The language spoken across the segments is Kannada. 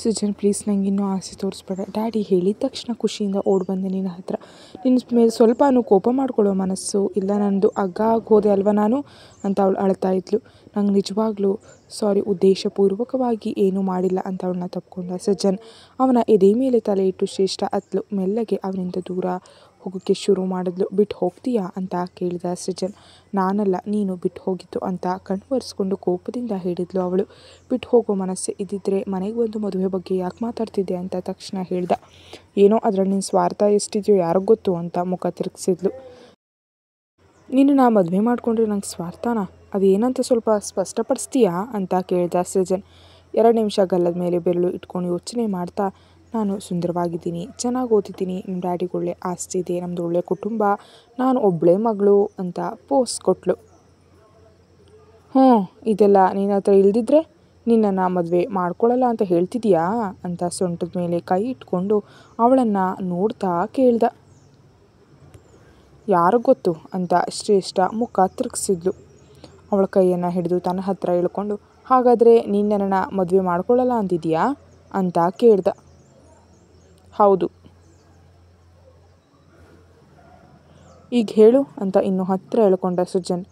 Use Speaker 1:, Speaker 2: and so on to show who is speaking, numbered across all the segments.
Speaker 1: ಸುಜನ್ ಪ್ಲೀಸ್ ನಂಗೆ ಇನ್ನೂ ಆಸೆ ತೋರಿಸ್ಬೇಡ. ಡ್ಯಾಡಿ ಹೇಳಿದ ತಕ್ಷಣ ಖುಷಿಯಿಂದ ಓಡಿ ಬಂದೆ ನಿನ್ನ ಹತ್ರ. ನಿನ್ನ ಮೇಲೆ ಸ್ವಲ್ಪನೂ ಕೋಪ ಮಾಡ್ಕೊಳ್ಳೋ ಮನಸ್ಸು ಇಲ್ಲ ನನ್ನದು. ಅಗ್ಗ ಹೋದೆ ಅಲ್ವ ನಾನು ಅಂತ ಅವಳು ಅಳ್ತಾ ಇದ್ಲು. ನಂಗೆ ನಿಜವಾಗ್ಲೂ ಸಾರಿ, ಉದ್ದೇಶಪೂರ್ವಕವಾಗಿ ಏನೂ ಮಾಡಿಲ್ಲ ಅಂತ ಅವಳನ್ನ ತಪ್ಕೊಂಡ ಸಜ್ಜನ್. ಅವನ ಎದೆ ಮೇಲೆ ತಲೆ ಇಟ್ಟು ಶ್ರೇಷ್ಠ ಅತ್ಲು. ಮೆಲ್ಲಗೆ ಅವನಿಂದ ದೂರ ಹೋಗೋಕ್ಕೆ ಶುರು ಮಾಡಿದ್ಲು. ಬಿಟ್ಟು ಹೋಗ್ತೀಯಾ ಅಂತ ಕೇಳಿದ ಸಜ್ಜನ್. ನಾನಲ್ಲ ನೀನು ಬಿಟ್ಟು ಹೋಗಿದ್ದು ಅಂತ ಕಣ್ಣು ಒರೆಸ್ಕೊಂಡು ಕೋಪದಿಂದ ಹೇಳಿದ್ಲು ಅವಳು. ಬಿಟ್ಟು ಹೋಗೋ ಮನಸ್ಸೆ ಇದ್ದಿದ್ರೆ ಮನೆಗೆ ಬಂದು ಮದುವೆ ಬಗ್ಗೆ ಯಾಕೆ ಮಾತಾಡ್ತಿದ್ದೆ ಅಂತ ತಕ್ಷಣ ಹೇಳ್ದ. ಏನೋ ಅದರಲ್ಲಿ ನಿನ್ನ ಸ್ವಾರ್ಥ ಎಷ್ಟಿದೆಯೋ ಯಾರಿಗೂ ಗೊತ್ತು ಅಂತ ಮುಖ ತಿರುಗಿಸಿದ್ಲು. ನಿನ್ನ ಮದುವೆ ಮಾಡಿಕೊಂಡ್ರೆ ನಂಗೆ ಸ್ವಾರ್ಥನಾ? ಅದೇನಂತ ಸ್ವಲ್ಪ ಸ್ಪಷ್ಟಪಡಿಸ್ತೀಯಾ ಅಂತ ಕೇಳ್ದ ಸೃಜನ್. 2 ನಿಮಿಷ ಗಲ್ಲದ ಮೇಲೆ ಬೆರಳು ಇಟ್ಕೊಂಡು ಯೋಚನೆ ಮಾಡ್ತಾ, ನಾನು ಸುಂದರವಾಗಿದ್ದೀನಿ, ಚೆನ್ನಾಗಿ ಓದಿದ್ದೀನಿ, ನಮ್ಮ ಡ್ಯಾಡಿಗೆ ಒಳ್ಳೆ ಆಸ್ತಿ ಇದೆ, ನಮ್ಮದು ಒಳ್ಳೆ ಕುಟುಂಬ, ನಾನು ಒಬ್ಬಳೇ ಮಗಳು ಅಂತ ಪೋಸ್ ಕೊಟ್ಲು. ಇದೆಲ್ಲ ನಿನ್ನ ಹತ್ರ ಇಲ್ದಿದ್ರೆ ನಿನ್ನನ್ನು ಮದುವೆ ಮಾಡ್ಕೊಳ್ಳಲ್ಲ ಅಂತ ಹೇಳ್ತಿದೀಯಾ ಅಂತ ಸೊಂಟದ ಮೇಲೆ ಕೈ ಇಟ್ಕೊಂಡು ಅವಳನ್ನು ನೋಡ್ತಾ ಕೇಳ್ದ. ಯಾರಿಗೂ ಗೊತ್ತು ಅಂತ ಶ್ರೇಷ್ಠ ಮುಖ ತಿರುಗಿಸಿದ್ಲು. ಅವಳ ಕೈಯನ್ನು ಹಿಡಿದು ತನ್ನ ಹತ್ರ ಇಳ್ಕೊಂಡು, ಹಾಗಾದರೆ ನೀನು ನನ್ನನ್ನು ಮದುವೆ ಮಾಡ್ಕೊಳ್ಳಲ್ಲ ಅಂತಿದೀಯಾ ಅಂತ ಕೇಳ್ದ. ಹೌದು. ಈಗ ಹೇಳು ಅಂತ ಇನ್ನೂ ಹತ್ತಿರ ಎಳ್ಕೊಂಡ ಸುಜನ್.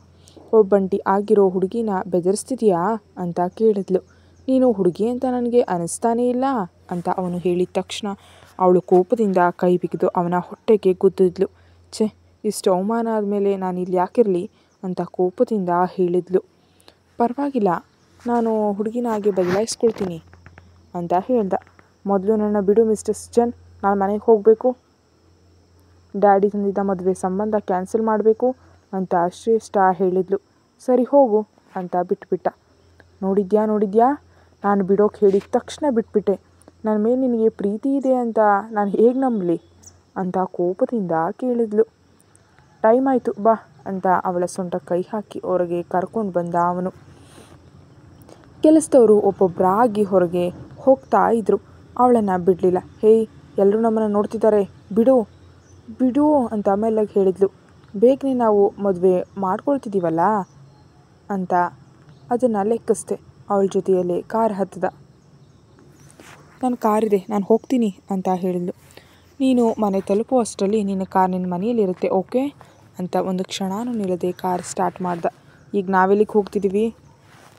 Speaker 1: ಒಬ್ಬಂಟಿ ಆಗಿರೋ ಹುಡುಗಿನ ಬೆದರಿಸ್ತಿದೀಯಾ ಅಂತ ಕೇಳಿದ್ಲು. ನೀನು ಹುಡುಗಿ ಅಂತ ನನಗೆ ಅನಿಸ್ತಾನೇ ಇಲ್ಲ ಅಂತ ಅವನು ಹೇಳಿದ ತಕ್ಷಣ ಅವಳು ಕೋಪದಿಂದ ಕೈ ಬಿಗಿದು ಅವನ ಹೊಟ್ಟೆಗೆ ಗುದ್ದಿದ್ಲು. ಇಷ್ಟು ಅವಮಾನ ಆದಮೇಲೆ ನಾನು ಇಲ್ಲಿ ಯಾಕಿರಲಿ ಅಂತ ಕೋಪದಿಂದ ಹೇಳಿದ್ಲು. ಪರವಾಗಿಲ್ಲ, ನಾನು ಹುಡುಗಿನ ಹಾಗೆ ಬದಲಾಯಿಸ್ಕೊಳ್ತೀನಿ ಅಂತ ಹೇಳ್ದ. ಮೊದಲು ನನ್ನ ಬಿಡು ಮಿಸ್ಟರ್ ಸುಜನ್, ನಾನು ಮನೆಗೆ ಹೋಗಬೇಕು, ಡ್ಯಾಡಿ ತಂದಿದ್ದ ಮದುವೆ ಸಂಬಂಧ ಕ್ಯಾನ್ಸಲ್ ಮಾಡಬೇಕು ಅಂತ ಶ್ರೇಷ್ಠ ಹೇಳಿದ್ಲು. ಸರಿ ಹೋಗು ಅಂತ ಬಿಟ್ಬಿಟ್ಟ. ನೋಡಿದ್ಯಾ, ನಾನು ಬಿಡೋಕೆ ಹೇಳಿದ ತಕ್ಷಣ ಬಿಟ್ಬಿಟ್ಟೆ. ನನ್ನ ಮೇಲೆ ನಿನಗೆ ಪ್ರೀತಿ ಇದೆ ಅಂತ ನಾನು ಹೇಗೆ ನಂಬಲಿ ಅಂತ ಕೋಪದಿಂದ ಕೇಳಿದ್ಲು. ಟೈಮ್ ಆಯಿತು ಬಾ ಅಂತ ಅವಳ ಸೊಂಟ ಕೈ ಹಾಕಿ ಹೊರಗೆ ಕರ್ಕೊಂಡು ಬಂದ ಅವನು. ಕೆಲಸದವರು ಒಬ್ಬೊಬ್ಬರಾಗಿ ಹೊರಗೆ ಹೋಗ್ತಾ ಇದ್ರು. ಅವಳನ್ನು ಬಿಡಲಿಲ್ಲ. ಹೇಯ್, ಎಲ್ಲರೂ ನಮ್ಮನ್ನು ನೋಡ್ತಿದ್ದಾರೆ, ಬಿಡು ಅಂತ ಮೆಲ್ಲಗೆ ಹೇಳಿದ್ಲು. ಬೇಗನೆ ನಾವು ಮದುವೆ ಮಾಡ್ಕೊಳ್ತಿದ್ದೀವಲ್ಲ ಅಂತ ಅದನ್ನು ಲೆಕ್ಕಿಸ್ದೆ. ಅವಳ ಜೊತೆಯಲ್ಲೇ ಕಾರ್ ಹತ್ತದ. ನನ್ನ ಕಾರಿದೆ, ನಾನು ಹೋಗ್ತೀನಿ ಅಂತ ಹೇಳಿದ್ಲು. ನೀನು ಮನೆ ತಲುಪೋ ಅಷ್ಟರಲ್ಲಿ ನಿನ್ನ ಕಾರ್ ನಿನ್ನ ಮನೆಯಲ್ಲಿರುತ್ತೆ, ಓಕೆ ಅಂತ ಒಂದು ಕ್ಷಣನೂ ನಿಲ್ಲದೆ ಕಾರ್ ಸ್ಟಾರ್ಟ್ ಮಾಡ್ದ. ಈಗ ನಾವೆಲ್ಲಿಗೆ ಹೋಗ್ತಿದ್ದೀವಿ?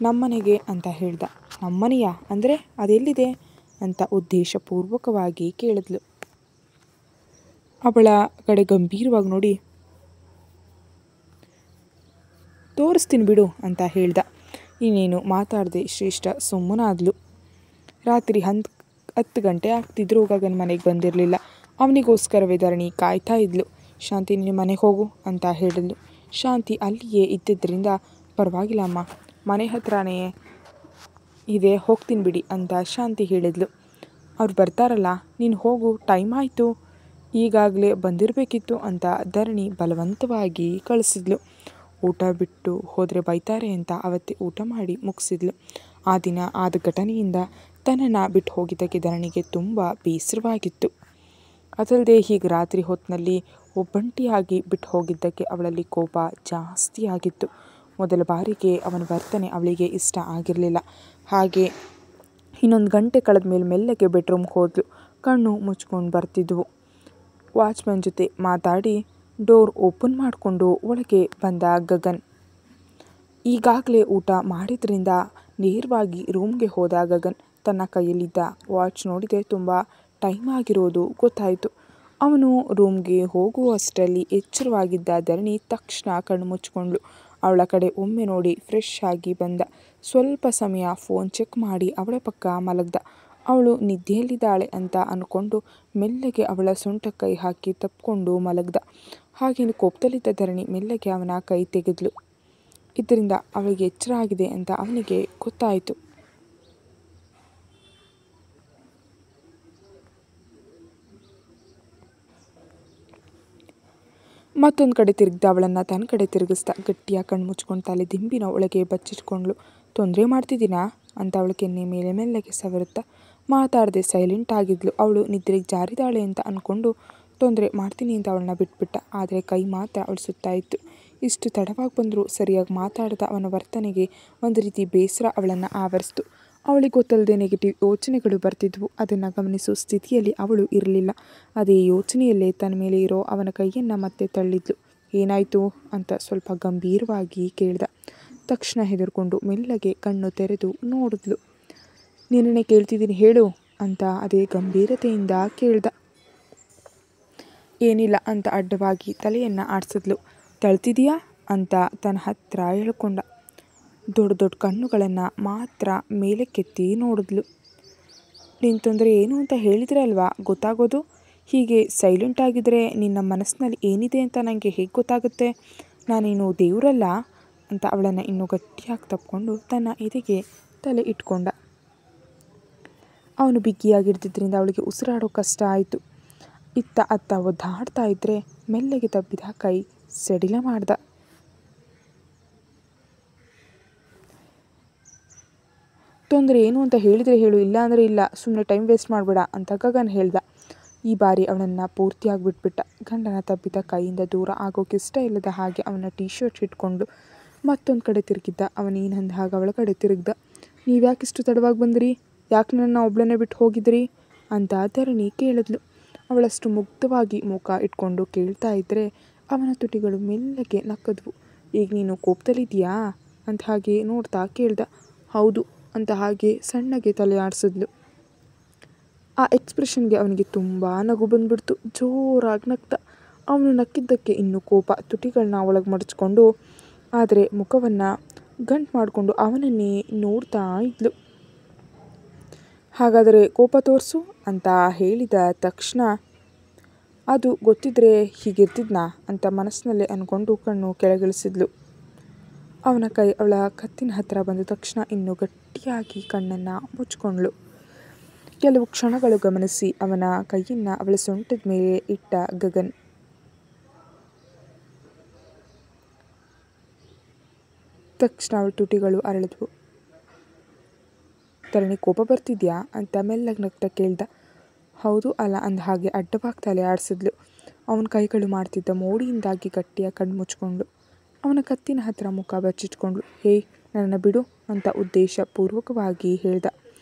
Speaker 1: ನಮ್ಮನೆಗೆ ಅಂತ ಹೇಳ್ದ. ನಮ್ಮನೆಯಾ ಅಂದರೆ ಅದೆಲ್ಲಿದೆ ಅಂತ ಉದ್ದೇಶಪೂರ್ವಕವಾಗಿ ಕೇಳಿದ್ಲು. ಅವಳ ಕಡೆ ಗಂಭೀರವಾಗಿ ನೋಡಿ, ತೋರಿಸ್ತೀನಿ ಬಿಡು ಅಂತ ಹೇಳ್ದ. ಇನ್ನೇನು ಮಾತಾಡದೆ ಶ್ರೇಷ್ಠ ಸುಮ್ಮನಾದ್ಲು. ರಾತ್ರಿ 10 ಗಂಟೆ ಆಗ್ತಿದ್ರು ಗಗನ್ ಮನೆಗೆ ಬಂದಿರಲಿಲ್ಲ. ಅವನಿಗೋಸ್ಕರವೇ ಧರಣಿ ಕಾಯ್ತಾ ಇದ್ಲು. ಶಾಂತಿ, ನೀನು ಮನೆಗೆ ಹೋಗು ಅಂತ ಹೇಳಿದ್ಲು. ಶಾಂತಿ ಅಲ್ಲಿಯೇ ಇದ್ದಿದ್ದರಿಂದ ಪರವಾಗಿಲ್ಲ ಅಮ್ಮ, ಮನೆ ಹತ್ರನೇ ಇದೆ, ಹೋಗ್ತೀನಿ ಬಿಡಿ ಅಂತ ಶಾಂತಿ ಹೇಳಿದ್ಲು. ಅವ್ರು ಬರ್ತಾರಲ್ಲ, ನೀನು ಹೋಗು, ಟೈಮ್ ಆಯಿತು, ಈಗಾಗಲೇ ಬಂದಿರಬೇಕಿತ್ತು ಅಂತ ಧರಣಿ ಬಲವಂತವಾಗಿ ಕಳಿಸಿದ್ಲು. ಊಟ ಬಿಟ್ಟು ಹೋದರೆ ಬೈತಾರೆ ಅಂತ ಅವತ್ತೇ ಊಟ ಮಾಡಿ ಮುಗಿಸಿದ್ಲು. ಆ ದಿನ ಆದ ಘಟನೆಯಿಂದ ತನ್ನನ್ನು ಬಿಟ್ಟು ಹೋಗಿದ್ದಕ್ಕೆ ಧರಣಿಗೆ ತುಂಬ ಬೇಸರವಾಗಿತ್ತು. ಅದಲ್ಲದೆ ಹೀಗೆ ರಾತ್ರಿ ಹೊತ್ತಿನಲ್ಲಿ ಒಬ್ಬಂಟಿಯಾಗಿ ಬಿಟ್ಟು ಹೋಗಿದ್ದಕ್ಕೆ ಅವಳಲ್ಲಿ ಕೋಪ ಜಾಸ್ತಿಯಾಗಿತ್ತು. ಮೊದಲ ಬಾರಿಗೆ ಅವನ ವರ್ತನೆ ಅವಳಿಗೆ ಇಷ್ಟ ಆಗಿರಲಿಲ್ಲ. ಹಾಗೆ 1 ಗಂಟೆ ಕಳೆದ ಮೇಲೆ ಮೆಲ್ಲಗೆ ಬೆಡ್ರೂಮ್ಗೆ ಹೋದ್ಲು. ಕಣ್ಣು ಮುಚ್ಕೊಂಡು ಬರ್ತಿದ್ವು. ವಾಚ್ಮನ್ ಜೊತೆ ಮಾತಾಡಿ ಡೋರ್ ಓಪನ್ ಮಾಡಿಕೊಂಡು ಒಳಗೆ ಬಂದ ಗಗನ್. ಈಗಾಗಲೇ ಊಟ ಮಾಡಿದ್ರಿಂದ ನೇರವಾಗಿ ರೂಮ್ಗೆ ಹೋದ ಗಗನ್. ತನ್ನ ಕೈಯಲ್ಲಿದ್ದ ವಾಚ್ ನೋಡಿದೆ, ತುಂಬ ಟೈಮ್ ಆಗಿರೋದು ಗೊತ್ತಾಯಿತು. ಅವನು ರೂಮ್ಗೆ ಹೋಗುವಷ್ಟರಲ್ಲಿ ಎಚ್ಚರವಾಗಿದ್ದ ಧರಣಿ ತಕ್ಷಣ ಕಣ್ಣು ಮುಚ್ಕೊಂಡ್ಳು. ಅವಳ ಕಡೆ ಒಮ್ಮೆ ನೋಡಿ ಫ್ರೆಶ್ ಆಗಿ ಬಂದ. ಸ್ವಲ್ಪ ಸಮಯ ಫೋನ್ ಚೆಕ್ ಮಾಡಿ ಅವಳ ಪಕ್ಕ ಮಲಗ್ದ. ಅವಳು ನಿದ್ದೆಯಲ್ಲಿದ್ದಾಳೆ ಅಂತ ಅಂದ್ಕೊಂಡು ಮೆಲ್ಲಗೆ ಅವಳ ಸೊಂಟ ಕೈ ಹಾಕಿ ತಪ್ಪಿಕೊಂಡು ಮಲಗ್ದ. ಹಾಗೇನು ಕೋಪದಲ್ಲಿದ್ದ ಧರಣಿ ಮೆಲ್ಲಗೆ ಅವನ ಕೈ ತೆಗೆದ್ಲು. ಇದರಿಂದ ಅವಳಿಗೆ ಎಚ್ಚರ ಆಗಿದೆ ಅಂತ ಅವನಿಗೆ ಗೊತ್ತಾಯಿತು. ಮತ್ತೊಂದು ಕಡೆ ತಿರುಗ್ದ. ಅವಳನ್ನು ತನ್ನ ಕಡೆ ತಿರುಗಿಸ್ದ. ಗಟ್ಟಿಯ ಕಣ್ಣು ಮುಚ್ಕೊಂಡು ತಲೆ ದಿಂಬಿನ ಒಳಗೆ ಬಚ್ಚಿಟ್ಕೊಂಡ್ಳು. ತೊಂದರೆ ಮಾಡ್ತಿದ್ದೀನಾ ಅಂತ ಅವಳ ಕೆನ್ನೆ ಮೇಲೆ ಮೆಲ್ಲಗೆ ಸವರುತ್ತಾ ಮಾತಾಡದೆ ಸೈಲೆಂಟ್ ಆಗಿದ್ಲು. ಅವಳು ನಿದ್ರೆಗೆ ಜಾರಿದಾಳೆ ಅಂತ ಅಂದ್ಕೊಂಡು ತೊಂದರೆ ಮಾಡ್ತೀನಿ ಅಂತ ಅವಳನ್ನ ಬಿಟ್ಬಿಟ್ಟ. ಆದರೆ ಕೈ ಮಾತ್ರ ಅವಳು ಸುತ್ತಾ ಇತ್ತು. ಇಷ್ಟು ತಡವಾಗಿ ಬಂದರೂ ಸರಿಯಾಗಿ ಮಾತಾಡದ ಅವನ ವರ್ತನೆಗೆ ಒಂದು ರೀತಿ ಬೇಸರ ಅವಳನ್ನು ಆವರಿಸ್ತು. ಅವಳಿಗೆ ಗೊತ್ತಲ್ಲದೆ ನೆಗೆಟಿವ್ ಯೋಚನೆಗಳು ಬರ್ತಿದ್ವು. ಅದನ್ನು ಗಮನಿಸೋ ಸ್ಥಿತಿಯಲ್ಲಿ ಅವಳು ಇರಲಿಲ್ಲ. ಅದೇ ಯೋಚನೆಯಲ್ಲೇ ತನ್ನ ಮೇಲೆ ಇರೋ ಅವನ ಕೈಯನ್ನು ಮತ್ತೆ ತಳ್ಳಿದ್ಲು. ಏನಾಯಿತು ಅಂತ ಸ್ವಲ್ಪ ಗಂಭೀರವಾಗಿ ಕೇಳ್ದ. ತಕ್ಷಣ ಹೆದರ್ಕೊಂಡು ಮೆಲ್ಲಗೆ ಕಣ್ಣು ತೆರೆದು ನೋಡಿದ್ಲು. ನಿನ್ನೆ ಕೇಳ್ತಿದ್ದೀನಿ ಹೇಳು ಅಂತ ಅದೇ ಗಂಭೀರತೆಯಿಂದ ಕೇಳ್ದ. ಏನಿಲ್ಲ ಅಂತ ಅಡ್ಡವಾಗಿ ತಲೆಯನ್ನು ಆಡಿಸಿದ್ಲು. ತಳ್ತಿದೀಯಾ ಅಂತ ತನ್ನ ಹತ್ರ ಹೇಳ್ಕೊಂಡ. ದೊಡ್ಡ ದೊಡ್ಡ ಕಣ್ಣುಗಳನ್ನು ಮಾತ್ರ ಮೇಲಕ್ಕೆತ್ತಿ ನೋಡಿದ್ಲು. ನಿನ್ನ ತೊಂದರೆ ಏನು ಅಂತ ಹೇಳಿದ್ರೆ ಅಲ್ವಾ ಗೊತ್ತಾಗೋದು. ಹೀಗೆ ಸೈಲೆಂಟ್ ಆಗಿದ್ರೆ ನಿನ್ನ ಮನಸ್ಸಿನಲ್ಲಿ ಏನಿದೆ ಅಂತ ನನಗೆ ಹೇಗೆ ಗೊತ್ತಾಗುತ್ತೆ? ನಾನೇನು ದೇವರಲ್ಲ ಅಂತ ಅವಳನ್ನು ಇನ್ನೂ ಗಟ್ಟಿಯಾಗಿ ತಪ್ಪಿಕೊಂಡು ತನ್ನ ಎದೆಗೆ ತಲೆ ಇಟ್ಕೊಂಡ. ಅವನು ಬಿಗಿಯಾಗಿರ್ತಿದ್ರಿಂದ ಅವಳಿಗೆ ಉಸಿರಾಡೋ ಕಷ್ಟ ಆಯಿತು. ಇತ್ತ ಅತ್ತ ಒದ್ದಾಡ್ತಾ ಇದ್ದರೆ ಮೆಲ್ಲಗೆ ತಬ್ಬಿದ ಕೈ ಸಡಿಲ ಮಾಡ್ದ. ತೊಂದರೆ ಏನು ಅಂತ ಹೇಳಿದರೆ ಹೇಳು, ಇಲ್ಲ ಅಂದರೆ ಇಲ್ಲ, ಸುಮ್ಮನೆ ಟೈಮ್ ವೇಸ್ಟ್ ಮಾಡಬೇಡ ಅಂತ ಗಗನ್ ಹೇಳ್ದ. ಈ ಬಾರಿ ಅವನನ್ನು ಪೂರ್ತಿಯಾಗಿ ಬಿಟ್ಬಿಟ್ಟ. ಗಂಡನ ತಬ್ಬಿದ ಕೈಯಿಂದ ದೂರ ಆಗೋಕೆ ಇಷ್ಟ ಇಲ್ಲದ ಹಾಗೆ ಅವನ ಟೀ ಶರ್ಟ್ ಇಟ್ಕೊಂಡು ಮತ್ತೊಂದು ಕಡೆ ತಿರುಗಿದ್ದ. ಅವನೇನಂದ ಹಾಗೆ ಅವಳ ಕಡೆ ತಿರುಗ್ದ. ನೀವ್ಯಾಕಿಷ್ಟು ತಡವಾಗಿ ಬಂದ್ರಿ? ಯಾಕೆ ನನ್ನ ಒಬ್ಬಳನ್ನೇ ಬಿಟ್ಟು ಹೋಗಿದ್ರಿ ಅಂತ ಧರಣಿ ಕೇಳಿದ್ಲು. ಅವಳಷ್ಟು ಮುಗ್ಧವಾಗಿ ಮುಖ ಇಟ್ಕೊಂಡು ಕೇಳ್ತಾ ಇದ್ದರೆ ಅವನ ತುಟಿಗಳು ಮೆಲ್ಲಗೆ ನಕ್ಕದ್ವು. ಈಗ ನೀನು ಕೋಪದಲ್ಲಿದ್ದೀಯಾ ಅಂತ ಹಾಗೆ ನೋಡ್ತಾ ಕೇಳ್ದ. ಹೌದು ಅಂತ ಹಾಗೆ ಸಣ್ಣಗೆ ತಲೆ ಆಡಿಸಿದ್ಲು. ಆ ಎಕ್ಸ್ಪ್ರೆಷನ್ಗೆ ಅವನಿಗೆ ತುಂಬ ನಗು ಬಂದ್ಬಿಡ್ತು. ಜೋರಾಗಿ ನಗ್ದ. ಅವನು ನಕ್ಕಿದ್ದಕ್ಕೆ ಇನ್ನೂ ಕೋಪ ತುಟಿಗಳನ್ನ ಒಳಗೆ ಮಡಚ್ಕೊಂಡು ಆದರೆ ಮುಖವನ್ನು ಗಂಟು ಮಾಡಿಕೊಂಡು ಅವನನ್ನೇ ನೋಡ್ತಾ ಇದ್ಲು. ಹಾಗಾದರೆ ಕೋಪ ತೋರಿಸು ಅಂತ ಹೇಳಿದ ತಕ್ಷಣ ಅದು ಗೊತ್ತಿದ್ರೆ ಹೀಗಿರ್ತಿದ್ನಾ ಅಂತ ಮನಸ್ಸಿನಲ್ಲೇ ಅಂದ್ಕೊಂಡು ಕಣ್ಣು ಕೆಳಗಿಳಿಸಿದ್ಲು. ಅವನ ಕೈ ಅವಳ ಕತ್ತಿನ ಹತ್ತಿರ ಬಂದ ತಕ್ಷಣ ಇನ್ನೂ ಗಟ್ಟಿಯಾಗಿ ಕಣ್ಣನ್ನು ಮುಚ್ಕೊಂಡ್ಳು. ಕೆಲವು ಕ್ಷಣಗಳು ಗಮನಿಸಿ ಅವನ ಕೈಯನ್ನು ಅವಳ ಸೊಂಟದ ಮೇಲೆ ಇಟ್ಟ ಗಗನ್. ತಕ್ಷಣ ಅವಳ ತುಟಿಗಳು ಅರಳಿದ್ವು. ಧರಣಿ ಕೋಪ ಬರ್ತಿದ್ಯಾ ಅಂತ ಮೆಲ್ಲಗೆ ನಗ್ತಾ ಕೇಳ್ದ. ಹೌದು ಅಲ್ಲ ಅಂದ ಹಾಗೆ ಅಡ್ಡವಾಗಿ ತಲೆ ಆಡಿಸಿದ್ಲು. ಅವನ ಕೈಗಳು ಮಾಡ್ತಿದ್ದ ಮೋಡಿಯಿಂದಾಗಿ ಗಟ್ಟಿಯಾಗಿ ಕಣ್ಣು ಮುಚ್ಕೊಂಡು ಅವನ ಕತ್ತಿನ ಹತ್ತಿರ ಮುಖ ಬಚ್ಚಿಟ್ಕೊಂಡ್ಳು. ಹೇಯ್ ನನ್ನನ್ನು ಬಿಡು ಅಂತ ಉದ್ದೇಶಪೂರ್ವಕವಾಗಿ ಹೇಳ್ದ.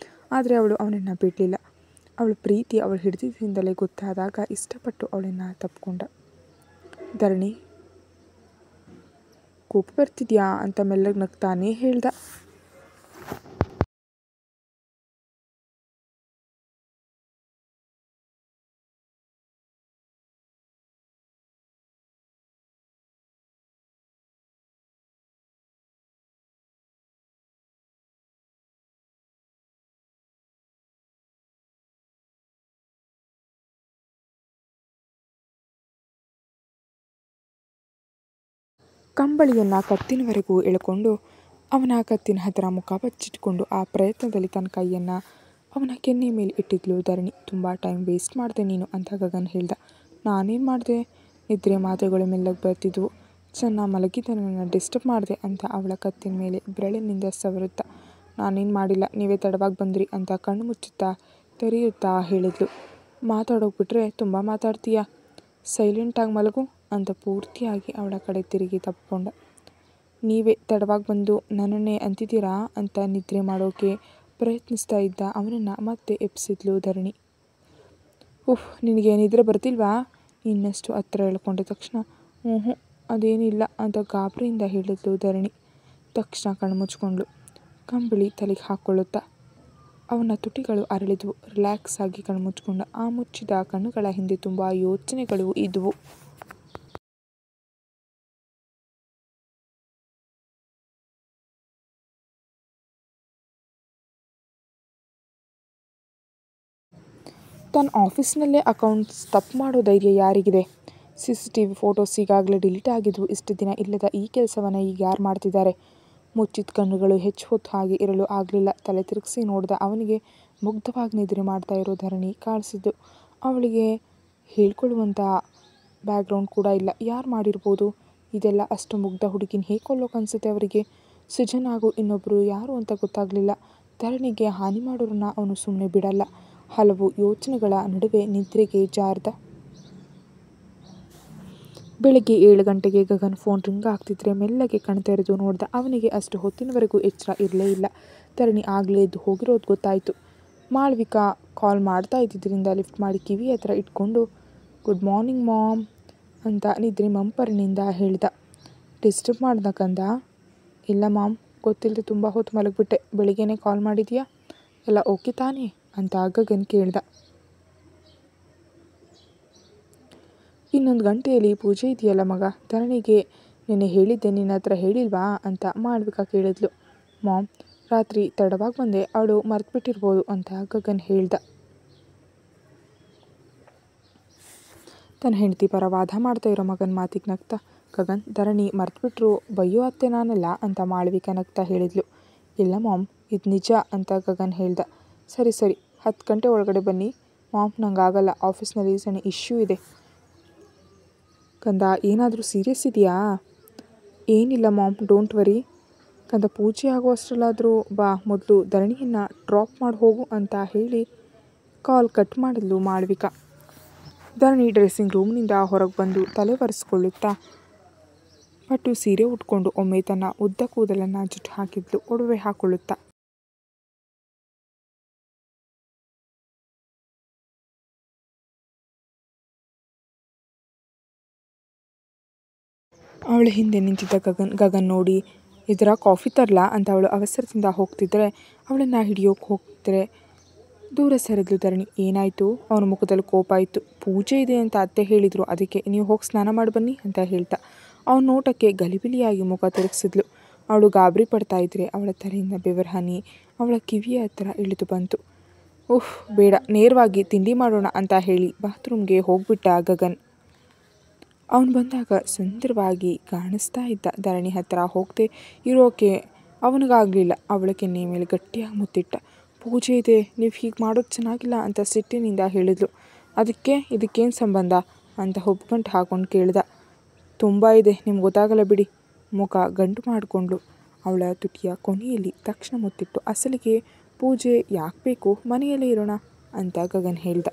Speaker 1: ಆದರೆ ಅವಳು ಅವನನ್ನು ಬಿಡಲಿಲ್ಲ. ಅವಳ ಪ್ರೀತಿ ಅವಳು ಹಿಡಿದಿದ್ದರಿಂದಲೇ ಗೊತ್ತಾದಾಗ ಇಷ್ಟಪಟ್ಟು ಅವಳನ್ನು ತಪ್ಪಿಕೊಂಡ. ಧರಣಿ ಕೋಪ ಬರ್ತಿದ್ಯಾ ಅಂತ ಮೆಲ್ಲಗೆ ನಗ್ತಾನೇ ಹೇಳ್ದ. ಕಂಬಳಿಯನ್ನು ಕತ್ತಿನವರೆಗೂ ಎಳ್ಕೊಂಡು ಅವನ ಕತ್ತಿನ ಹತ್ತಿರ ಮುಖ ಬಚ್ಚಿಟ್ಕೊಂಡು ಆ ಪ್ರಯತ್ನದಲ್ಲಿ ತನ್ನ ಕೈಯನ್ನು ಅವನ ಕೆನ್ನೆ ಮೇಲೆ ಇಟ್ಟಿದ್ಲು ಧರಣಿ. ತುಂಬ ಟೈಮ್ ವೇಸ್ಟ್ ಮಾಡಿದೆ ನೀನು ಅಂತ ಗಗನ್ ಹೇಳ್ದ. ನಾನೇನು ಮಾಡಿದೆ? ನಿದ್ರೆ ಮಾತ್ರೆಗಳು ಮೆಲ್ಲಗೆ ಬರ್ತಿದ್ವು. ಚೆನ್ನಾಗಿ ಮಲಗಿದ್ದ ನನ್ನನ್ನು ಡಿಸ್ಟರ್ಬ್ ಮಾಡಿದೆ ಅಂತ ಅವಳ ಕತ್ತಿನ ಮೇಲೆ ಬೆರಳಿನಿಂದ ಸವರುತ್ತಾ. ನಾನೇನು ಮಾಡಿಲ್ಲ, ನೀವೇ ತಡವಾಗಿ ಬಂದ್ರಿ ಅಂತ ಕಣ್ಣು ಮುಚ್ಚುತ್ತಾ ತೆರೆಯುತ್ತಾ ಹೇಳಿದ್ಲು. ಮಾತಾಡೋಗ್ಬಿಟ್ರೆ ತುಂಬ ಮಾತಾಡ್ತೀಯ, ಸೈಲೆಂಟಾಗಿ ಮಲಗು ಅಂತ ಪೂರ್ತಿಯಾಗಿ ಅವಳ ಕಡೆ ತಿರುಗಿ ತಪ್ಪಿಕೊಂಡ. ನೀವೇ ತಡವಾಗಿ ಬಂದು ನನ್ನನ್ನೇ ಅಂತಿದ್ದೀರಾ ಅಂತ ನಿದ್ರೆ ಮಾಡೋಕೆ ಪ್ರಯತ್ನಿಸ್ತಾ ಇದ್ದ ಅವನನ್ನು ಮತ್ತೆ ಎಬ್ಬಿಸಿದ್ಲು ಧರಣಿ. ನಿನಗೆ ನಿದ್ರೆ ಬರ್ತಿಲ್ವಾ? ಇನ್ನಷ್ಟು ಹತ್ತಿರ ಎಳ್ಕೊಂಡ ತಕ್ಷಣ ಹ್ಞೂ ಅದೇನಿಲ್ಲ ಅಂತ ಗಾಬರಿಯಿಂದ ಹೇಳಿದ್ಲು ಧರಣಿ. ತಕ್ಷಣ ಕಣ್ಣು ಮುಚ್ಕೊಂಡ್ಳು. ಕಂಬಳಿ ತಲೆಗೆ ಹಾಕ್ಕೊಳ್ಳುತ್ತಾ ಅವನ ತುಟಿಗಳು ಅರಳಿದ್ವು. ರಿಲ್ಯಾಕ್ಸ್ ಆಗಿ ಕಣ್ಣು ಮುಚ್ಕೊಂಡ. ಆ ಮುಚ್ಚಿದ ಕಣ್ಣುಗಳ ಹಿಂದೆ ತುಂಬ ಯೋಚನೆಗಳು ಇದ್ವು. ತನ್ನ ಆಫೀಸ್ನಲ್ಲೇ ಅಕೌಂಟ್ಸ್ ತಪ್ಪು ಮಾಡೋ ಧೈರ್ಯ ಯಾರಿಗಿದೆ? CCTV ಫೋಟೋಸ್ ಈಗಾಗಲೇ ಡಿಲೀಟ್ ಆಗಿದ್ವು. ಇಷ್ಟು ದಿನ ಇಲ್ಲದ ಈ ಕೆಲಸವನ್ನು ಈಗ ಯಾರು ಮಾಡ್ತಿದ್ದಾರೆ? ಮುಚ್ಚಿದ ಕಣ್ಣುಗಳು ಹೆಚ್ಚು ಹೊತ್ತು ಹಾಗೆ ಇರಲು ಆಗಲಿಲ್ಲ. ತಲೆ ತಿರುಗಿಸಿ ನೋಡಿದ ಅವನಿಗೆ ಮುಗ್ಧವಾಗಿ ನಿದ್ರೆ ಮಾಡ್ತಾ ಇರೋ ಧರಣಿ ಕಾಣಿಸಿದ್ದು. ಅವಳಿಗೆ ಹೇಳ್ಕೊಳ್ಳುವಂಥ ಬ್ಯಾಕ್ಗ್ರೌಂಡ್ ಕೂಡ ಇಲ್ಲ. ಯಾರು ಮಾಡಿರ್ಬೋದು ಇದೆಲ್ಲ? ಅಷ್ಟು ಮುಗ್ಧ ಹುಡುಗಿನ ಹೇಗೆ ಕೊಲ್ಲೋಕೆ ಅನಿಸುತ್ತೆ ಅವರಿಗೆ? ಸುಜನ್ ಹಾಗೂ ಇನ್ನೊಬ್ಬರು ಯಾರು ಅಂತ ಗೊತ್ತಾಗಲಿಲ್ಲ. ಧರಣಿಗೆ ಹಾನಿ ಮಾಡೋರನ್ನ ಅವನು ಸುಮ್ಮನೆ ಬಿಡಲ್ಲ. ಹಲವು ಯೋಚನೆಗಳ ನಡುವೆ ನಿದ್ರೆಗೆ ಜಾರ್ದ. ಬೆಳಗ್ಗೆ 7 ಗಂಟೆಗೆ ಗಗನ್ ಫೋನ್ ರಿಂಗ್ ಆಗ್ತಿದ್ರೆ ಮೆಲ್ಲಗೆ ಕಣ್ತೆರೆದು ನೋಡ್ದ. ಅವನಿಗೆ ಅಷ್ಟು ಹೊತ್ತಿನವರೆಗೂ ಎಚ್ಚರ ಇರಲೇ ಇಲ್ಲ. ಧರಣಿ ಆಗಲೇ ಎದ್ದು ಹೋಗಿರೋದು ಗೊತ್ತಾಯಿತು. ಮಾಳವಿಕಾ ಕಾಲ್ ಮಾಡ್ತಾ ಇದ್ದಿದ್ದರಿಂದ ಲಿಫ್ಟ್ ಮಾಡಿ ಕಿವಿ ಹತ್ರ ಇಟ್ಕೊಂಡು ಗುಡ್ ಮಾರ್ನಿಂಗ್ ಮಾಮ್ ಅಂತ ನಿದ್ರೆ ಮಂಪರಿನಿಂದ ಹೇಳ್ದ. ಡಿಸ್ಟರ್ಬ್ ಮಾಡ್ದ ಕಂದ? ಇಲ್ಲ ಮಾಮ್, ಗೊತ್ತಿಲ್ಲದೆ ತುಂಬ ಹೊತ್ತು ಮಲಗಿಬಿಟ್ಟೆ. ಬೆಳಿಗ್ಗೆನೇ ಕಾಲ್ ಮಾಡಿದ್ಯಾ? ಎಲ್ಲ ಓಕೆ ತಾನೇ ಅಂತ ಗಗನ್ ಕೇಳ್ದ. ಇನ್ನೊಂದು ಗಂಟೆಯಲ್ಲಿ ಪೂಜೆ ಇದೆಯಲ್ಲ ಮಗ, ಧರಣಿಗೆ ನಿನ್ನೆ ಹೇಳಿದ್ದೆ, ನಿನ್ನ ಹತ್ರ ಹೇಳಿಲ್ವಾ ಅಂತ ಮಾಳವಿಕಾ ಕೇಳಿದ್ಲು. ಮಾಮ್, ರಾತ್ರಿ ತಡವಾಗಿ ಬಂದೆ, ಅವಳು ಮರ್ತ್ಬಿಟ್ಟಿರ್ಬೋದು ಅಂತ ಗಗನ್ ಹೇಳ್ದ. ತನ್ನ ಹೆಂಡತಿ ಪರ ವಾದ ಮಾಡ್ತಾ ಇರೋ ಮಗನ ಮಾತಿಗೆ ನಗ್ತಾ, ಗಗನ್, ಧರಣಿ ಮರ್ತ್ಬಿಟ್ರು ಬಯ್ಯೋ ಅತ್ತೆ ನಾನಲ್ಲ ಅಂತ ಮಾಳವಿಕಾ ನಗ್ತಾ ಹೇಳಿದ್ಲು. ಇಲ್ಲ ಮಾಮ್, ಇದು ನಿಜ ಅಂತ ಗಗನ್ ಹೇಳ್ದ. ಸರಿ 10 ಗಂಟೆ ಒಳಗಡೆ ಬನ್ನಿ. ಮಾಮ್, ನಂಗಾಗಲ್ಲ, ಆಫೀಸ್ನಲ್ಲಿ ಸಣ್ಣ ಇಶ್ಯೂ ಇದೆ. ಕಂದ, ಏನಾದರೂ ಸೀರಿಯಸ್ ಇದೆಯಾ? ಏನಿಲ್ಲ ಮಾಮ್, ಡೋಂಟ್ ವರಿ. ಕಂದ, ಪೂಜೆ ಆಗೋ ಅಷ್ಟರಲ್ಲಾದರೂ ಬಾ, ಮೊದಲು ಧರಣಿಯನ್ನು ಡ್ರಾಪ್ ಮಾಡಿ ಹೋಗು ಅಂತ ಹೇಳಿ ಕಾಲ್ ಕಟ್ ಮಾಡಿದ್ಲು ಮಾಳವಿಕಾ. ಧರಣಿ ಡ್ರೆಸ್ಸಿಂಗ್ ರೂಮ್ನಿಂದ ಹೊರಗೆ ಬಂದು ತಲೆ ಒರೆಸ್ಕೊಳ್ಳುತ್ತಾ ಪಟ್ಟು ಸೀರೆ ಉಟ್ಕೊಂಡು ಒಮ್ಮೆ ತನ್ನ ಉದ್ದ ಕೂದಲನ್ನು ಜುಟ್ಟು ಹಾಕಿದ್ಲು, ಒಡವೆ ಹಾಕೊಳ್ಳುತ್ತಾ. ಅವಳ ಹಿಂದೆ ನಿಂತಿದ್ದ ಗಗನ್ ನೋಡಿ ಇದರ ಕಾಫಿ ತರಲಾ ಅಂತ ಅವಳು ಅವಸರದಿಂದ ಹೋಗ್ತಿದ್ರೆ ಅವಳನ್ನು ಹಿಡಿಯೋಕೆ ಹೋಗ್ತಿದ್ರೆ ದೂರ ಸರಿದ್ಲು ಧರಣಿ. ಏನಾಯಿತು? ಅವನ ಮುಖದಲ್ಲಿ ಕೋಪ ಇತ್ತು. ಪೂಜೆ ಇದೆ ಅಂತ ಅತ್ತೆ ಹೇಳಿದರು, ಅದಕ್ಕೆ ನೀವು ಹೋಗಿ ಸ್ನಾನ ಮಾಡಿ ಬನ್ನಿ ಅಂತ ಹೇಳ್ತಾ ಅವನ ನೋಟಕ್ಕೆ ಗಲಿಬಿಲಿಯಾಗಿ ಮುಖ ತಿರುಗಿಸಿದ್ಲು. ಅವಳು ಗಾಬರಿ ಪಡ್ತಾ ಇದ್ರೆ ಅವಳ ತಲೆಯಿಂದ ಬೆವರ ಹನಿ ಅವಳ ಕಿವಿಯ ಹತ್ರ ಇಳಿದು ಬಂತು. ಬೇಡ, ನೇರವಾಗಿ ತಿಂಡಿ ಮಾಡೋಣ ಅಂತ ಹೇಳಿ ಬಾತ್ರೂಮ್ಗೆ ಹೋಗ್ಬಿಟ್ಟ ಗಗನ್. ಅವನು ಬಂದಾಗ ಸುಂದರವಾಗಿ ಕಾಣಿಸ್ತಾ ಇದ್ದ. ಧರಣಿ ಹತ್ರ ಹೋಗದೆ ಇರೋಕೆ ಅವನಿಗಾಗಲಿಲ್ಲ. ಅವಳ ಕೆನ್ನೆ ಮೇಲೆ ಗಟ್ಟಿಯಾಗಿ ಮುತ್ತಿಟ್ಟ. ಪೂಜೆ ಇದೆ, ನೀವು ಹೀಗೆ ಮಾಡೋದು ಚೆನ್ನಾಗಿಲ್ಲ ಅಂತ ಸಿಟ್ಟಿನಿಂದ ಹೇಳಿದ್ಲು. ಇದಕ್ಕೇನು ಸಂಬಂಧ ಅಂತ ಹುಬ್ಗಂಟು ಹಾಕೊಂಡು ಕೇಳ್ದ. ತುಂಬ ಇದೆ, ನಿಮ್ಗೆ ಗೊತ್ತಾಗಲ್ಲ ಬಿಡಿ. ಮುಖ ಗಂಟು ಮಾಡಿಕೊಂಡ್ಳು. ಅವಳ ತುಟಿಯ ಕೊನೆಯಲ್ಲಿ ತಕ್ಷಣ ಮುತ್ತಿಟ್ಟು, ಅಸಲಿಗೆ ಪೂಜೆ ಯಾಕೆ ಬೇಕು, ಮನೆಯಲ್ಲೇ ಇರೋಣ ಅಂತ ಗಗನ್ ಹೇಳ್ದ.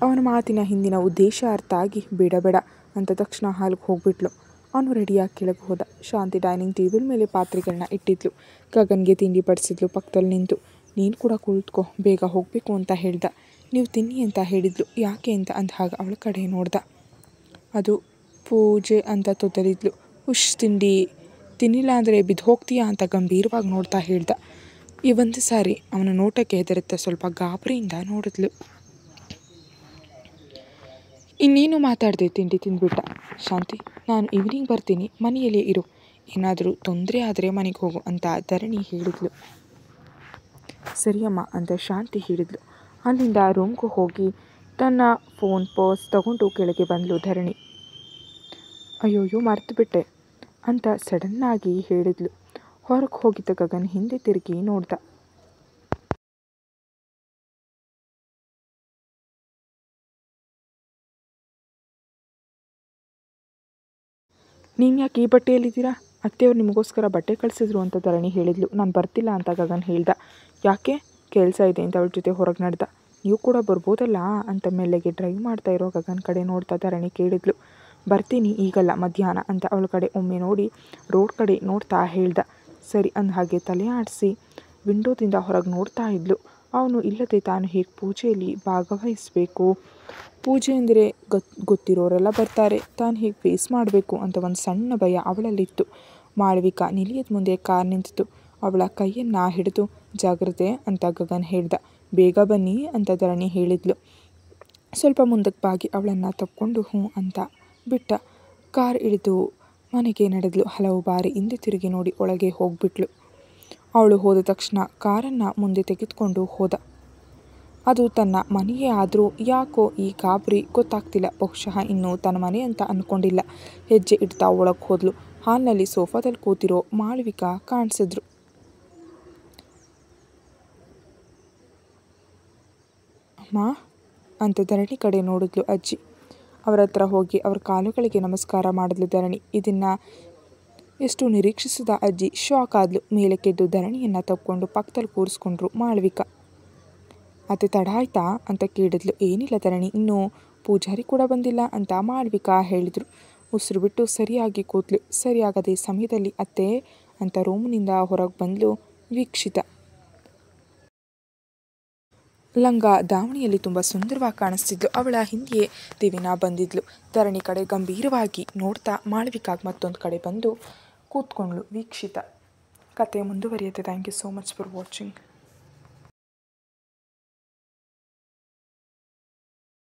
Speaker 1: ಅವನ ಮಾತಿನ ಹಿಂದಿನ ಉದ್ದೇಶ ಅರ್ಥ ಆಗಿ ಬೇಡ ಅಂತ ತಕ್ಷಣ ಹಾಲ್ಗೆ ಹೋಗ್ಬಿಟ್ಲು. ಅವನು ರೆಡಿಯಾಗಿ ಕೆಳಗೆ ಹೋದ. ಶಾಂತಿ ಡೈನಿಂಗ್ ಟೇಬಲ್ ಮೇಲೆ ಪಾತ್ರೆಗಳನ್ನ ಇಟ್ಟಿದ್ಲು. ಗಗನ್ಗೆ ತಿಂಡಿ ಬಡಿಸಿದ್ಲು ಪಕ್ಕದಲ್ಲಿ ನಿಂತು. ನೀನು ಕೂಡ ಕುಳಿತುಕೋ, ಬೇಗ ಹೋಗಬೇಕು ಅಂತ ಹೇಳ್ದ. ನೀವು ತಿನ್ನಿ ಅಂತ ಹೇಳಿದ್ಲು. ಯಾಕೆ ಅಂತ ಅಂದಾಗ ಅವಳ ಕಡೆ ನೋಡ್ದ. ಅದು ಪೂಜೆ ಅಂತ ತೊದಲಿದ್ಲು. ತಿಂಡಿ ತಿನ್ನಿಲ್ಲ ಅಂದರೆ ಬಿದ್ದು ಹೋಗ್ತೀಯಾ ಅಂತ ಗಂಭೀರವಾಗಿ ನೋಡ್ತಾ ಹೇಳ್ದ. ಈ ಒಂದು ಸಾರಿ ಅವನ ನೋಟಕ್ಕೆ ಹೆದರುತ್ತಾ ಸ್ವಲ್ಪ ಗಾಬರಿಯಿಂದ ನೋಡಿದ್ಲು. ಇನ್ನೇನು ಮಾತಾಡದೆ ತಿಂಡಿ ತಿಂದ್ಬಿಟ್ಟ. ಶಾಂತಿ, ನಾನು ಈವ್ನಿಂಗ್ ಬರ್ತೀನಿ, ಮನೆಯಲ್ಲೇ ಇರು, ಏನಾದರೂ ತೊಂದರೆ ಆದರೆ ಮನೆಗೆ ಹೋಗು ಅಂತ ಧರಣಿ ಹೇಳಿದ್ಲು. ಸರಿಯಮ್ಮ ಅಂತ ಶಾಂತಿ ಹೇಳಿದ್ಲು. ಅಲ್ಲಿಂದ ರೂಮ್ಗೂ ಹೋಗಿ ತನ್ನ ಫೋನ್ ಪರ್ಸ್ ತಗೊಂಡು ಕೆಳಗೆ ಬಂದಳು ಧರಣಿ. ಅಯ್ಯೋಯ್ಯೋ ಮರ್ತುಬಿಟ್ಟೆ ಅಂತ ಸಡನ್ನಾಗಿ ಹೇಳಿದ್ಲು. ಹೊರಗೆ ಹೋಗಿದ್ದ ಗಗನ್ ಹಿಂದೆ ತಿರುಗಿ ನೋಡ್ದ. ನೀನು ಯಾಕೆ ಈ ಬಟ್ಟೆಯಲ್ಲಿದ್ದೀರಾ? ಅತ್ತೆಯವ್ರು ನಿಮಗೋಸ್ಕರ ಬಟ್ಟೆ ಕಳಿಸಿದ್ರು ಅಂತ ಧರಣಿ ಹೇಳಿದ್ಲು. ನಾನು ಬರ್ತಿಲ್ಲ ಅಂತ ಗಗನ್ ಹೇಳ್ದ. ಯಾಕೆ? ಕೆಲಸ ಇದೆ ಅಂತ ಅವಳ ಜೊತೆ ಹೊರಗೆ ನಡೆದ. ನೀವು ಕೂಡ ಬರ್ಬೋದಲ್ಲ ಅಂತ ಮೆಲ್ಲಗೆ ಡ್ರೈವ್ ಮಾಡ್ತಾ ಇರೋ ಗಗನ್ ಕಡೆ ನೋಡ್ತಾ ಧರಣಿ ಕೇಳಿದ್ಲು. ಬರ್ತೀನಿ, ಈಗಲ್ಲ, ಮಧ್ಯಾಹ್ನ ಅಂತ ಅವಳ ಕಡೆ ಒಮ್ಮೆ ನೋಡಿ ರೋಡ್ ಕಡೆ ನೋಡ್ತಾ ಹೇಳ್ದ. ಸರಿ ಅಂದ ಹಾಗೆ ತಲೆ ಆಡಿಸಿ ವಿಂಡೋದಿಂದ ಹೊರಗೆ ನೋಡ್ತಾ ಇದ್ಲು. ಅವನು ಇಲ್ಲದೆ ತಾನು ಹೇಗೆ ಪೂಜೆಯಲ್ಲಿ ಭಾಗವಹಿಸಬೇಕು, ಪೂಜೆ ಅಂದರೆ ಗೊತ್ತಿರೋರೆಲ್ಲ ಬರ್ತಾರೆ, ತಾನು ಹೇಗೆ ಫೇಸ್ ಮಾಡಬೇಕು ಅಂತ ಒಂದು ಸಣ್ಣ ಭಯ ಅವಳಲ್ಲಿತ್ತು. ಮಾಳವಿಕಾ ನಿಲಿಯದ ಮುಂದೆ ಕಾರ್ ನಿಂತಿತು. ಅವಳ ಕೈಯನ್ನು ಹಿಡಿದು ಜಾಗ್ರತೆ ಅಂತ ಗಗನ್ ಹೇಳ್ದ. ಬೇಗ ಬನ್ನಿ ಅಂತ ಧರಣಿ ಹೇಳಿದ್ಲು. ಸ್ವಲ್ಪ ಮುಂದಕ್ಕೆ ಬಾಗಿ ಅವಳನ್ನು ತಪ್ಕೊಂಡು ಹ್ಞೂ ಅಂತ ಬಿಟ್ಟ. ಕಾರ್ ಇಳಿದು ಮನೆಗೆ ನಡೆದ್ಲು. ಹಲವು ಬಾರಿ ಹಿಂದೆ ತಿರುಗಿ ನೋಡಿ ಒಳಗೆ ಹೋಗ್ಬಿಟ್ಲು. ಅವಳು ಹೋದ ತಕ್ಷಣ ಕಾರನ್ನು ಮುಂದೆ ತೆಗೆದುಕೊಂಡು ಹೋದ. ಅದು ತನ್ನ ಮನೆಯೇ ಆದರೂ ಯಾಕೋ ಈ ಗಾಬರಿ ಗೊತ್ತಾಗ್ತಿಲ್ಲ. ಬಹುಶಃ ಇನ್ನೂ ತನ್ನ ಮನೆ ಅಂತ ಅಂದ್ಕೊಂಡಿಲ್ಲ. ಹೆಜ್ಜೆ ಇಡ್ತಾ ಒಳಗೆ ಹೋದ್ಲು. ಹಾಲ್ನಲ್ಲಿ ಸೋಫಾದಲ್ಲಿ ಕೂತಿರೋ ಮಾಳವಿಕಾ ಕಾಣಿಸಿದ್ರು. ಅಮ್ಮ ಅಂತ ಧರಣಿ ಕಡೆ ನೋಡಿದ್ಲು ಅಜ್ಜಿ. ಅವರ ಹತ್ರ ಹೋಗಿ ಅವ್ರ ಕಾಲುಗಳಿಗೆ ನಮಸ್ಕಾರ ಮಾಡಿದ್ಲು ಧರಣಿ. ಇದನ್ನು ಎಷ್ಟು ನಿರೀಕ್ಷಿಸಿದ ಅಜ್ಜಿ ಶಾಕ್ ಆದ್ಲು. ಮೇಲಕ್ಕೆದ್ದು ಧರಣಿಯನ್ನು ತಕ್ಕೊಂಡು ಪಕ್ಕದಲ್ಲಿ ಕೂರಿಸ್ಕೊಂಡ್ರು ಮಾಳವಿಕಾ. ಅತ್ತೆ ತಡ ಆಯ್ತಾ ಅಂತ ಕೇಳಿದ್ಲು. ಏನಿಲ್ಲ ಧರಣಿ, ಇನ್ನೂ ಪೂಜಾರಿ ಕೂಡ ಬಂದಿಲ್ಲ ಅಂತ ಮಾಳ್ವಿಕಾ ಹೇಳಿದರು. ಉಸಿರು ಬಿಟ್ಟು ಸರಿಯಾಗಿ ಕೂತ್ಲು. ಸರಿಯಾಗದೇ ಸಮಯದಲ್ಲಿ ಅತ್ತೆ ಅಂತ ರೂಮ್ನಿಂದ ಹೊರಗೆ ಬಂದ್ಲು ವೀಕ್ಷಿತ. ಲಂಗ ದಾವಣಿಯಲ್ಲಿ ತುಂಬ ಸುಂದರವಾಗಿ ಕಾಣಿಸ್ತಿದ್ಲು. ಅವಳ ಹಿಂದೆಯೇ ದೇವಿನಾ ಬಂದಿದ್ಲು. ಧರಣಿ ಕಡೆ ಗಂಭೀರವಾಗಿ ನೋಡ್ತಾ ಮಾಳ್ವಿಕಾಗ್ ಮತ್ತೊಂದು ಕಡೆ ಬಂದು ಕೂತ್ಕೊಂಡ್ಳು ವೀಕ್ಷಿತ. ಕತೆ ಮುಂದುವರಿಯುತ್ತೆ. Thank you so much for watching.